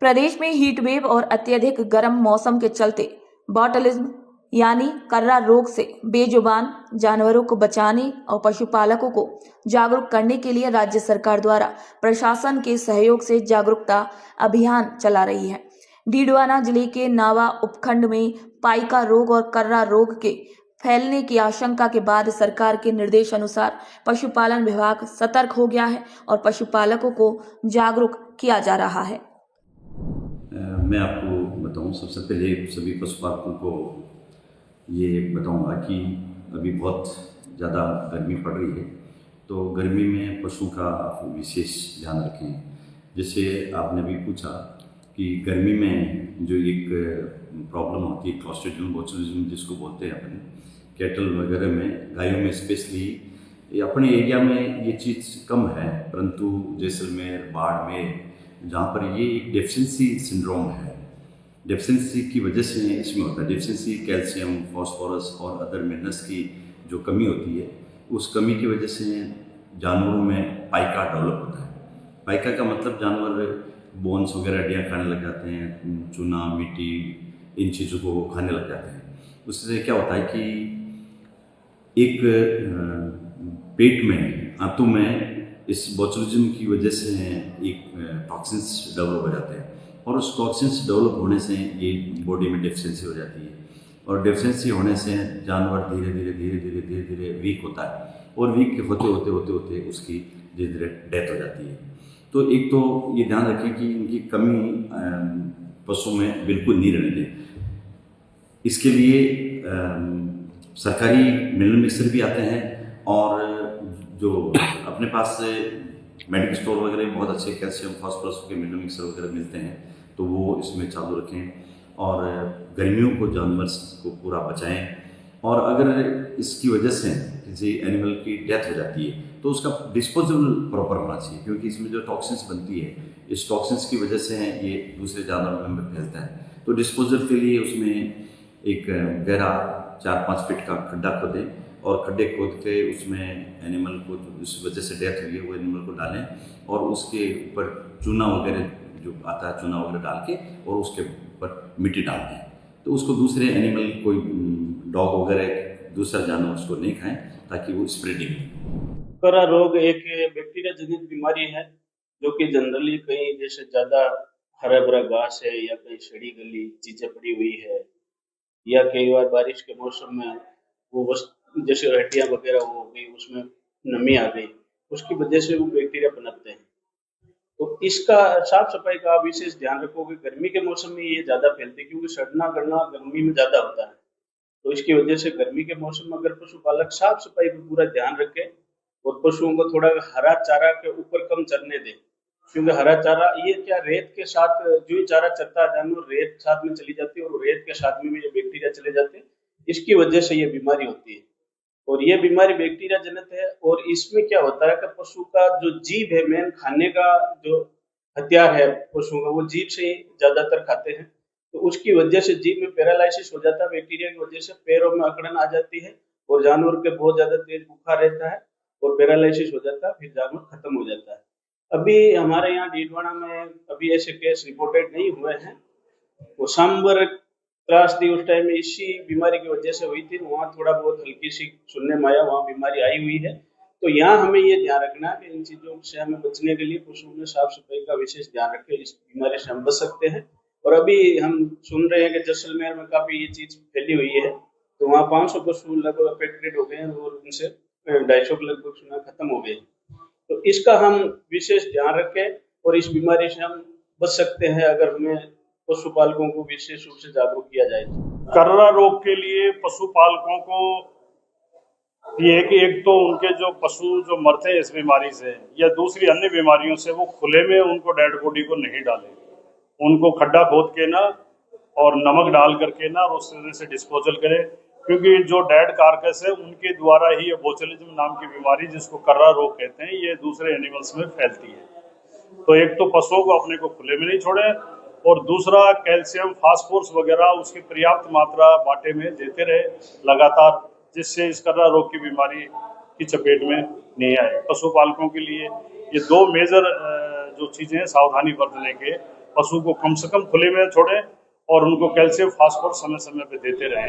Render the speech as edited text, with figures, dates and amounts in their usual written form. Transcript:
प्रदेश में heat wave और अत्यधिक गर्म मौसम के चलते बॉटलिज्म यानी कर्रा रोग से बेजुबान जानवरों को बचाने और पशुपालकों को जागरूक करने के लिए राज्य सरकार द्वारा प्रशासन के सहयोग से जागरूकता अभियान चला रही है। डीडवाना जिले के नावा उपखंड में पाइका रोग और कर्रा रोग के फैलने की आशंका के बाद सरकार के निर्देश अनुसार पशुपालन विभाग सतर्क हो गया है और पशुपालकों को जागरूक किया जा रहा है। मैं आपको बताऊं, सबसे पहले सभी पशुपालकों को ये बताऊंगा कि अभी बहुत ज़्यादा गर्मी पड़ रही है, तो गर्मी में पशुओं का विशेष ध्यान रखें। जैसे आपने भी पूछा कि गर्मी में जो एक प्रॉब्लम होती है क्लोस्ट्रीडियम बोचुलिज्म जिसको बोलते हैं अपन, कैटल वगैरह में, गायों में स्पेशली अपने एरिया में ये चीज़ कम है, परंतु जैसलमेर, बाड़मेर, जहाँ पर ये एक डेफिशिएंसी सिंड्रोम है, डेफिशिएंसी की वजह से इसमें होता है। डेफिशिएंसी कैल्शियम, फास्फोरस और अदर मिनरल्स की जो कमी होती है, उस कमी की वजह से जानवरों में पाइका डेवलप होता है। पाइका का मतलब जानवर बोन्स वगैरह हड्डियाँ खाने लग जाते हैं, चूना, मिट्टी, इन चीज़ों को खाने लग जाते हैं। उससे क्या होता है कि एक पेट में, आंतों में इस बोचुलिज्म की वजह से एक टॉक्सिन्स डेवलप हो जाते हैं, और उस टॉक्सिन्स डेवलप होने से ये बॉडी में डेफिशिएंसी हो जाती है, और डेफिशिएंसी होने से जानवर धीरे धीरे वीक होता है, और वीक होते उसकी धीरे धीरे डेथ हो जाती है। तो एक तो ये ध्यान रखें कि इनकी कमी पशु में बिल्कुल नहीं रहने दें। इसके लिए सरकारी मिनरल मिक्सर भी आते हैं, और जो अपने पास से मेडिकल स्टोर वगैरह में बहुत अच्छे कैल्शियम, फास्फोरस के मिनरल मिक्सर वगैरह मिलते हैं, तो वो इसमें चालू रखें और गर्मियों को जानवर को पूरा बचाएं। और अगर इसकी वजह से किसी एनिमल की डेथ हो जाती है तो उसका डिस्पोजल प्रॉपर होना चाहिए, क्योंकि इसमें जो टॉक्सिन्स बनती है, इस टॉक्सिन्स की वजह से ये दूसरे जानवरों में फैलता है। तो डिस्पोजल के लिए उसमें एक गहरा 4-5 फीट का खड्डा खोदें, और खड्डे खोद के उसमें एनिमल को जिस वजह से डेथ हुई है वो एनिमल को डालें, और उसके ऊपर चूना वगैरह जो आता है, चूना वगैरह डाल के, और उसके ऊपर मिट्टी डाल दें, तो उसको दूसरे एनिमल, कोई डॉग वगैरह, दूसरा जानवर उसको नहीं खाएं, ताकि वो स्प्रेडिंग। कर्रा रोग एक बैक्टीरिया जनित बीमारी है, जो कि जनरली कहीं जैसे ज़्यादा हरा भरा घास है या कहीं सड़ी गली चीज़ें पड़ी हुई है, या कई बार बारिश के मौसम में वो जैसे हड्डियाँ वगैरह हो गई, उसमें नमी आ गई, उसकी वजह से वो बैक्टीरिया पनपते हैं। तो इसका साफ सफाई का आप विशेष ध्यान रखोगे। गर्मी के मौसम में ये ज़्यादा फैलते हैं, क्योंकि सड़ना गलना गर्मी में ज़्यादा होता है। तो इसकी वजह से गर्मी के मौसम में अगर पशुपालक साफ सफाई पर पूरा ध्यान रखे और पशुओं को थोड़ा हरा चारा के ऊपर कम चरने दे, क्योंकि हरा चारा ये क्या रेत के साथ जो ही चारा चरता है जानवर, रेत साथ में चली जाती है, और रेत के साथ में ये बैक्टीरिया चले जाते हैं। इसकी वजह से ये बीमारी होती है, और ये बीमारी बैक्टीरिया जनित है। और इसमें क्या होता है कि पशु का जो जीभ है, मेन खाने का जो हथियार है पशुओं का, वो जीभ से ही ज्यादातर खाते हैं। तो उसकी वजह से जीभ में पैरालाइसिस हो जाता है, बैक्टीरिया की वजह से पैरों में अकड़न आ जाती है, और जानवर के बहुत ज्यादा तेज बुखार रहता है और पैरालाइसिस हो जाता है, फिर जानवर खत्म हो जाता है। अभी हमारे यहाँ डीडवाना में अभी ऐसे केस रिपोर्टेड नहीं हुए हैं। वो सांबर त्रासदी उस टाइम में इसी बीमारी की वजह से हुई थी, वहाँ थोड़ा बहुत हल्की सी सुनने में आया, वहाँ बीमारी आई हुई है। तो यहाँ हमें ये ध्यान रखना है कि इन चीजों से हमें बचने के लिए पशुओं में साफ सफाई का विशेष ध्यान रखें, इस बीमारी से हम बच सकते हैं। और अभी हम सुन रहे हैं कि जैसलमेर में काफी ये चीज फैली हुई है, तो वहाँ 500 पशु लगभग अफेक्टेड हो गए हैं, और उनसे 250 के लगभग सुना खत्म हो गए। तो इसका हम विशेष ध्यान रखें, और इस बीमारी से हम बच सकते हैं अगर हमें पशुपालकों को विशेष रूप से जागरूक किया जाए। कर्रा रोग के लिए पशुपालकों को ये है कि एक तो उनके जो पशु जो मरते हैं इस बीमारी से या दूसरी अन्य बीमारियों से, वो खुले में उनको डेड बॉडी को नहीं डालें, उनको खड्डा खोद के ना और नमक डाल करके ना और उस तरह से डिस्पोजल करें, क्योंकि जो डेड कार्कस है उनके द्वारा ही ये बोचुलिज्म नाम की बीमारी, जिसको कर्रा रोग कहते हैं, ये दूसरे एनिमल्स में फैलती है। तो एक तो पशुओं को अपने को खुले में नहीं छोड़े, और दूसरा कैल्शियम, फास्फोरस वगैरह उसकी पर्याप्त मात्रा बाटे में देते रहे लगातार, जिससे इस कर्रा रोग की बीमारी की चपेट में नहीं आए। पशुपालकों के लिए ये 2 मेजर जो चीज़ें हैं सावधानी बरतने के, पशु को कम से कम खुले में छोड़ें और उनको कैल्शियम फास्फोरस समय समय पे देते रहें।